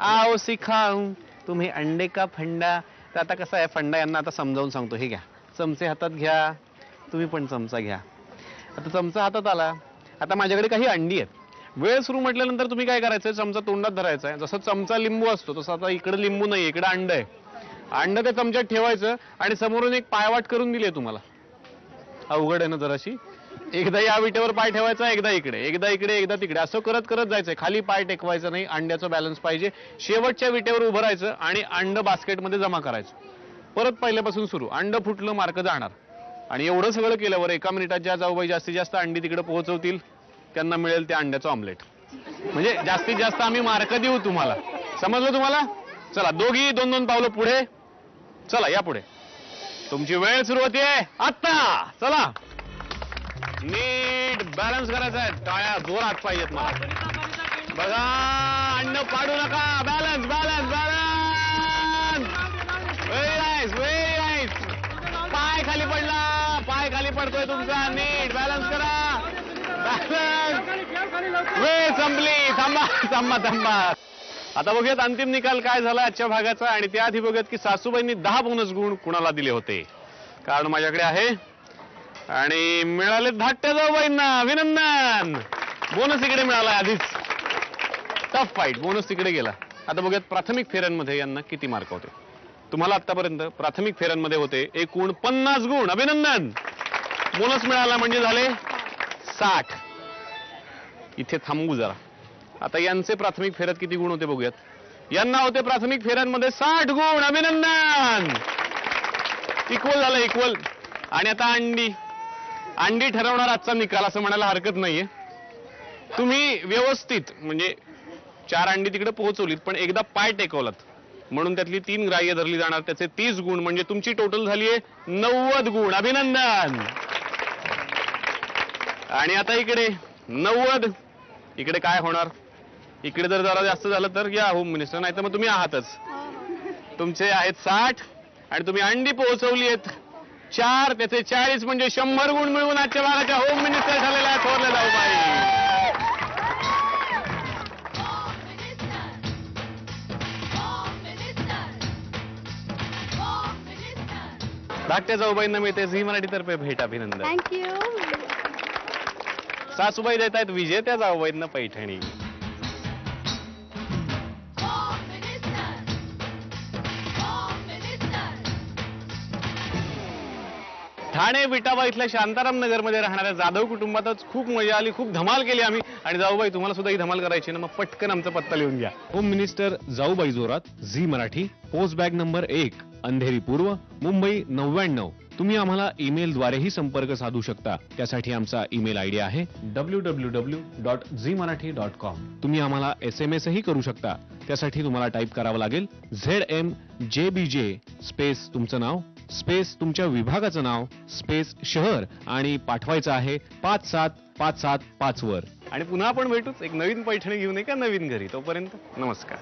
आओ सिखाऊं तुम्ही अंडे का फंडा. तर आता कसं आहे, फंडा यांना आता समजावून सांगतो. हे घ्या चमचे हातात घ्या, तुम्ही पण चमचा घ्या. आता चमचा हातात आला, आता माझ्याकडे काही अंडी आहेत. वेळ सुरू म्हटल्यानंतर तुम्ही काय करायचंय, चमचा तोंडात धरायचा आहे. जसं चमचा लिंबू असतो तसं आता इकडे लिंबू नाही, इकडे अंड आहे. अंड त्या चमच्यात ठेवायचं आणि समोरून एक पायवाट करून दिली आहे तुम्हाला. अवघड आहे ना जराशी. एकदा या विटेवर पाय ठेवायचा, एकदा इकडे, एकदा इकडे, एकदा तिकडे, असं करत करत जायचंय. खाली पाय टेकवायचं नाही, अंड्याचं बॅलन्स पाहिजे. शेवटच्या विटेवर उभं राहायचं आणि अंड बास्केटमध्ये जमा करायचं. परत पहिल्यापासून सुरू. अंड फुटलं मार्क जाणार. आणि एवढं सगळं केल्यावर 1 मिनिटात ज्या जाऊबाई जास्तीत जास्त अंडी तिकडे पोहोचवतील त्यांना मिळेल ते अंड्याचं ऑमलेट. म्हणजे जास्तीत जास्त आम्ही मार्क देऊ तुम्हाला. समजलं तुम्हाला? चला दोघी 2-2 पावलं पुढे. चला या पुढे. तुमची वेळ सुरू होते आता. चला नीट बॅलन्स करायचा आहे. टाळ्या जोरात पाहिजेत मला. बघा अंड पाडू नका. Balance balance balance. Very nice very nice. पाय खाली पडला, पाय खाली पडतोय तुमचा. नीट बॅलन्स करा. बॅलन्स. वेळ संपली. थांबा थांबा थांबा. आता बघूयात अंतिम निकाल काय झाला आजच्या भागाचा. आणि त्याआधी बघूयात की सासूबाईंनी 10 बोनस गुण कुणाला दिले होते. कारण माझ्याकडे आहे आणि मिळाले धाकट्या जाऊबाईंना. अभिनंदन. बोनस इकडे मिळाला आधीच. Tough fight. बोनस तिकडे गेला. आता बघूयात प्राथमिक फेऱ्यांमध्ये यांना किती मार्क होते. तुम्हाला आतापर्यंत प्राथमिक फेऱ्यांमध्ये होते एकूण 50 गुण. अभिनंदन. बोनस मिळाला म्हणजे झाले 60. इथे थांबू जरा. आता यांचे प्राथमिक फेऱ्यात किती गुण होते बघूयात. यांना होते प्राथमिक फेऱ्यांमध्ये 60 गुण. अभिनंदन. इक्वल झालं इक्वल. आणि आता अंडी. अंडी ठरवणार आजचा निकाल असं म्हणायला हरकत नाहीये. तुम्ही व्यवस्थित म्हणजे 4 अंडी तिकडे पोहोचवलीत पण एकदा पाय टेकवलात म्हणून त्यातली 3 ग्राह्य धरली जाणार. त्याचे 30 गुण म्हणजे तुमची टोटल झाली आहे 90 गुण. अभिनंदन. आणि आता इकडे 90. इकडे काय होणार. इकडे जर जरा जास्त झालं तर या होम मिनिस्टर, नाही तर मग तुम्ही आहातच. तुमचे आहेत 60 आणि तुम्ही अंडी पोहोचवली आहेत 4. त्याचे 40 म्हणजे 100 गुण मिळवून आजच्या भागाच्या होम मिनिस्टर झालेल्या आहेत थोरल्या जाऊबाई. धाकट्या जाऊबाईंना मिळते झी मराठीतर्फे भेट. अभिनंदन. थँक्यू. सासूबाई देत आहेत विजेत्या जाऊबाईंना पैठणी. ठाणे विटाबा इथल्या शांताराम नगरमध्ये राहणाऱ्या जाधव कुटुंबातच खूप मजा आली. खूप धमाल केली आम्ही. आणि जाऊबाई तुम्हाला सुद्धा ही धमाल करायची ना, मग पटकन आमचा पत्ता लिहून घ्या. होम मिनिस्टर जाऊबाई जोरात, Zee Marathi, post bag number 1, Andheri पूर्व, मुंबई 99. तुम्ही आम्हाला ईमेलद्वारेही संपर्क साधू शकता. त्यासाठी आमचा ईमेल आयडी आहे www.zmarathi.com. तुम्ही आम्हाला SMS ही करू शकता. त्यासाठी तुम्हाला टाईप करावं लागेल ZMJBJ स्पेस तुमचं नाव स्पेस तुमच्या विभागाचं नाव स्पेस शहर आणि पाठवायचं आहे 57575 वर. आणि पुन्हा आपण भेटूच एक नवीन पैठणी घेऊन एका नवीन घरी. तोपर्यंत नमस्कार.